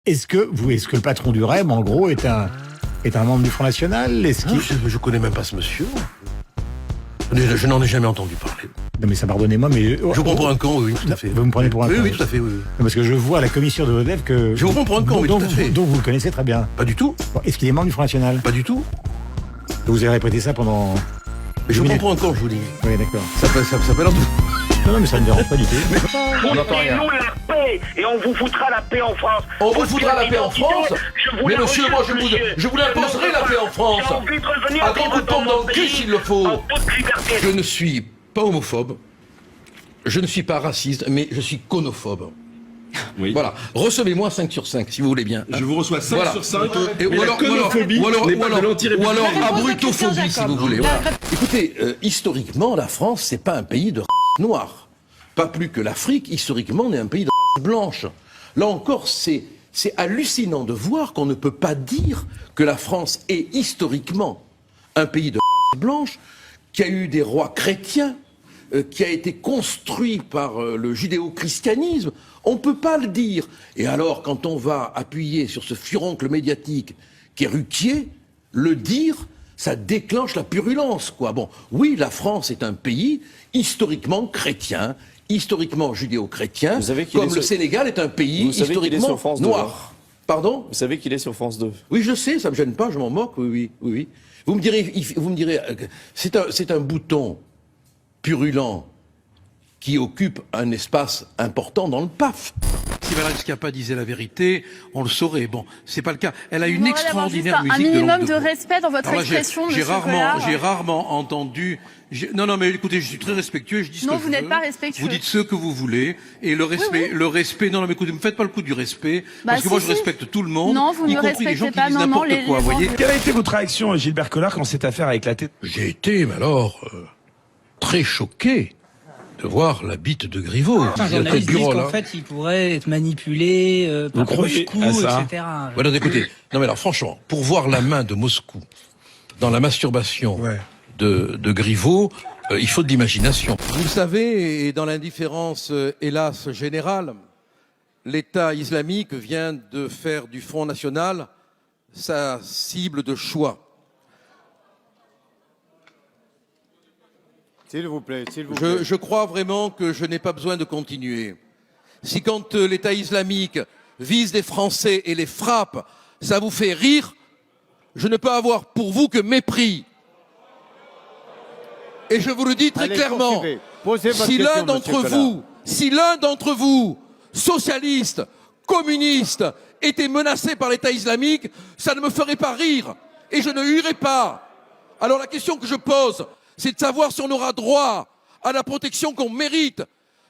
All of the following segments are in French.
est-ce que le patron du REM, en gros, est un membre du Front National? Je connais même pas ce monsieur. Je n'en ai jamais entendu parler. Non mais ça, pardonnez-moi, mais... Je vous prends pour un con, oui, tout à fait. Vous me prenez pour un con? Oui, tout à fait, oui. Parce que je vois à la commission de Rodef que... Je vous prends pour un con, oui, tout à fait. Donc vous le connaissez très bien. Pas du tout. Bon, est-ce qu'il est membre du Front National? Pas du tout. Vous avez répété ça pendant... Mais je vous prends pour un con, je vous dis. Oui, d'accord. Ça s'appelle en tout. Non, mais ça ne me dérange pas du tout. On n'entend rien. Nous la paix et on vous foutra la paix en France. On vous foutra la paix en France? Mais monsieur, moi je vous imposerai la paix en France. À grand coup de pompe dans le cul s'il le faut. Je ne suis pas homophobe, je ne suis pas raciste, mais je suis conophobe. Oui. Voilà, recevez-moi 5 sur 5 si vous voulez bien. Je vous reçois 5 sur 5. Ou alors abrutophobie si vous voulez. Voilà. Écoutez, historiquement, la France, c'est pas un pays de race noire. Pas plus que l'Afrique, historiquement, n'est un pays de race blanche. Là encore, c'est hallucinant de voir qu'on ne peut pas dire que la France est historiquement un pays de race blanche, qui a eu des rois chrétiens, qui a été construit par le judéo-christianisme. On ne peut pas le dire. Et alors, quand on va appuyer sur ce furoncle médiatique qui est Ruquier, le dire, ça déclenche la purulence, quoi. Bon, oui, la France est un pays historiquement chrétien, historiquement judéo-chrétien, comme le Sénégal est un pays historiquement noir. Pardon ? Vous savez qu'il est sur France 2. Oui, je sais, ça me gêne pas, je m'en moque, oui. Vous me direz, c'est un bouton purulent qui occupe un espace important dans le PAF. Si Valérie Schiappa disait la vérité, on le saurait. Bon, c'est pas le cas. Elle a une extraordinaire musique de langue de bois. Un minimum de respect dans votre expression, monsieur Collard. J'ai rarement entendu... Non, mais écoutez, je suis très respectueux, je dis ce que je veux. Non, vous n'êtes pas respectueux. Vous dites ce que vous voulez, et le respect, non, mais écoutez, ne me faites pas le coup du respect, parce que moi je respecte tout le monde, non, vous y ne compris les gens respectez qui disent n'importe quoi, vous voyez. Quelle a été votre réaction, Gilbert Collard, quand cette affaire a éclaté? J'ai été, mais alors, très choqué de voir la bite de Griveaux. Enfin, journalistes disent qu'en fait, il pourrait être manipulé par Moscou, etc. Voilà, écoutez, non mais alors franchement, pour voir la main de Moscou dans la masturbation de Griveaux, il faut de l'imagination. Vous le savez, et dans l'indifférence, hélas, générale, l'État islamique vient de faire du Front National sa cible de choix. S'il vous plaît. Je crois vraiment que je n'ai pas besoin de continuer. Si quand l'État islamique vise des Français et les frappe, ça vous fait rire, je ne peux avoir pour vous que mépris. Et je vous le dis très clairement, si l'un d'entre vous, socialiste, communiste, était menacé par l'État islamique, ça ne me ferait pas rire. Et je ne huerais pas. Alors la question que je pose, c'est de savoir si on aura droit à la protection qu'on mérite.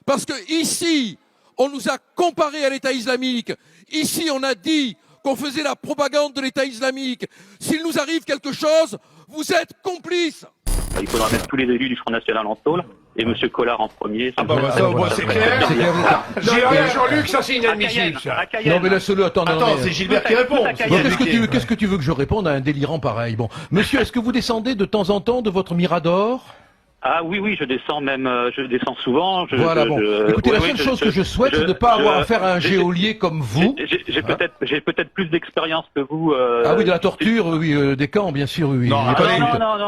Parce que ici, on nous a comparé à l'État islamique. Ici, on a dit qu'on faisait la propagande de l'État islamique. S'il nous arrive quelque chose, vous êtes complices. Il faudra mettre tous les élus du Front National en tôle, et M. Collard en premier. C'est clair. J'ai rien, Jean-Luc, ça c'est inadmissible. Non mais laisse-le, attends, c'est Gilbert qui répond. Qu'est-ce que tu veux que je réponde à un délirant pareil? Bon, monsieur, est-ce que vous descendez de temps en temps de votre Mirador? Ah oui, je descends souvent. Écoutez, la seule chose que je souhaite, c'est de ne pas avoir affaire à un geôlier comme vous. J'ai peut-être plus d'expérience que vous. Ah oui, de la torture, oui, des camps, bien sûr, oui. Non,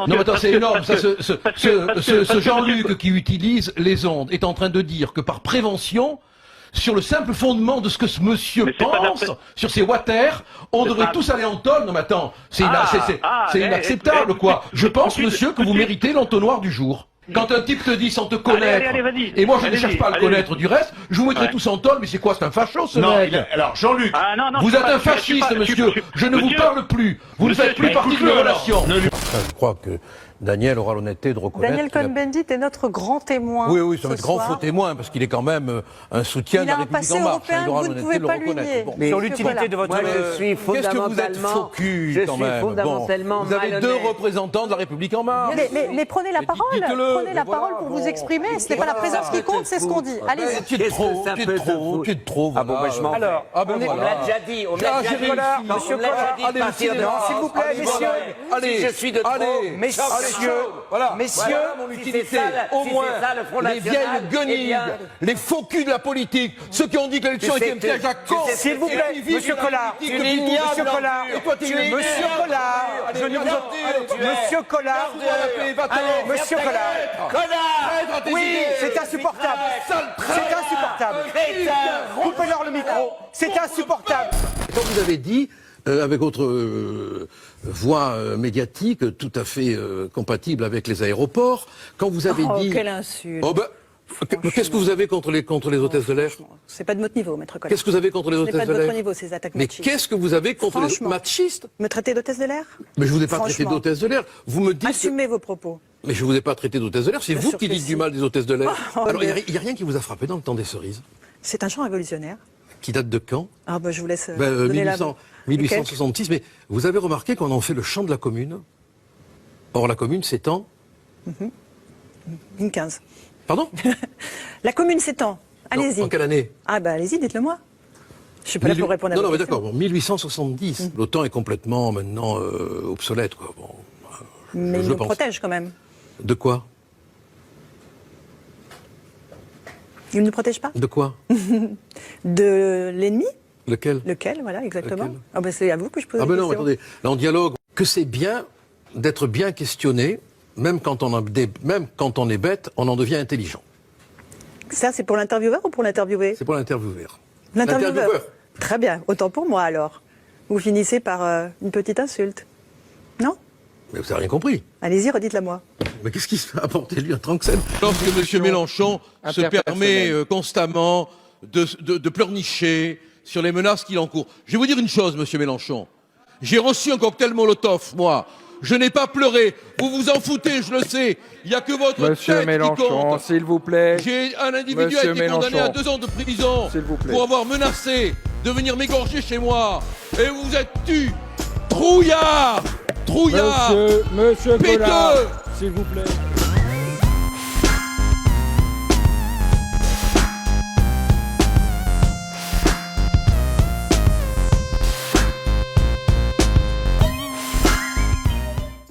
mais attends, c'est énorme, ça, ce Jean-Luc qui utilise les ondes est en train de dire que par prévention, sur le simple fondement de ce que ce monsieur pense, sur ses water, on devrait tous aller en tôle. Non mais attends, c'est inacceptable, quoi. Je pense, monsieur, que vous méritez l'entonnoir du jour. Quand un type te dit sans te connaître, et moi je ne cherche pas à le connaître du reste, je vous mettrai tous en tôle, mais c'est quoi, c'est un facho ce mec? Alors Jean-Luc, vous êtes un fasciste, monsieur, je ne vous parle plus, vous ne faites plus partie de mes relations. Je crois que Daniel aura l'honnêteté de reconnaître... Daniel Cohn-Bendit est notre grand témoin. Oui, c'est notre grand faux témoin, parce qu'il est quand même un soutien de la République en marche. Il aura l'honnêteté de le reconnaître. Mais sur l'utilité de votre... Je suis fondamentalement... Vous avez deux représentants de la République en marche. Mais prenez la parole. Prenez la parole pour vous exprimer. Ce n'est pas la présence qui compte, c'est ce qu'on dit. Allez-y. Tu es de trop. Ah bon, je m'en vais. On me l'a déjà dit. On me l'a déjà dit. Monsieur Collard, S'il vous plaît, messieurs. Si je suis de trop, mais Messieurs, mon utilité, au moins, les vieilles guenilles, les faux culs de la politique, ceux qui ont dit que l'élection était un piège à con. S'il vous plaît, monsieur Collard, monsieur Collard, oui, c'est insupportable. C'est insupportable. Coupez-leur le micro. C'est insupportable. Quand vous avez dit, avec votre voix médiatique tout à fait compatible avec les aéroports, quand vous avez dit... quelle insulte. Qu'est-ce que vous avez contre les hôtesses de l'air? C'est pas de notre niveau, maître Collard. Qu'est-ce que vous avez contre les hôtesses de l'air? C'est pas de votre niveau, ces attaques machistes. Mais qu'est-ce que vous avez contre les machistes? Me traiter d'hôtesse de l'air? Mais je vous ai pas traité d'hôtesse de l'air. Vous me dites... Assumez vos propos. Mais je vous ai pas traité d'hôtesse de l'air, c'est vous qui dites du mal des hôtesses de l'air. Alors, il n'y a rien qui vous a frappé dans le temps des cerises? C'est un chant révolutionnaire. Qui date de quand? Ah je vous laisse donner 1866, mais vous avez remarqué qu'on en fait le chant de la commune? Or, la commune s'étend 15. Pardon? La commune s'étend. Allez-y. En quelle année? Allez-y, dites-le moi. Je suis pas là pour répondre à votre question. Non, mais d'accord, 1870. Le temps est complètement maintenant obsolète, quoi. Bon, mais il nous protège quand même. De quoi? Il ne nous protège pas? De quoi? De l'ennemi? Lequel? Lequel, voilà, exactement. C'est à vous que je pose la question. Non, attendez, là on dialogue. Que c'est bien d'être bien questionné, même quand on est bête, on en devient intelligent. Ça, c'est pour l'intervieweur ou pour l'interviewé? C'est pour l'intervieweur. L'intervieweur. Très bien, autant pour moi alors. Vous finissez par une petite insulte. Non? Mais vous n'avez rien compris. Allez-y, redites-la moi. Mais qu'est-ce qui se fait apporter lui à Tranxène? Lorsque M. Mélenchon se permet constamment de pleurnicher sur les menaces qu'il encourt. Je vais vous dire une chose, M. Mélenchon. J'ai reçu un cocktail Molotov, moi. Je n'ai pas pleuré. Vous vous en foutez, je le sais. Il n'y a que votre tête qui compte. S'il vous plaît. J'ai un individu qui a été condamné à 2 ans de prison pour avoir menacé de venir m'égorger chez moi. Et vous êtes tu, trouillard, Monsieur Collard, s'il vous plaît.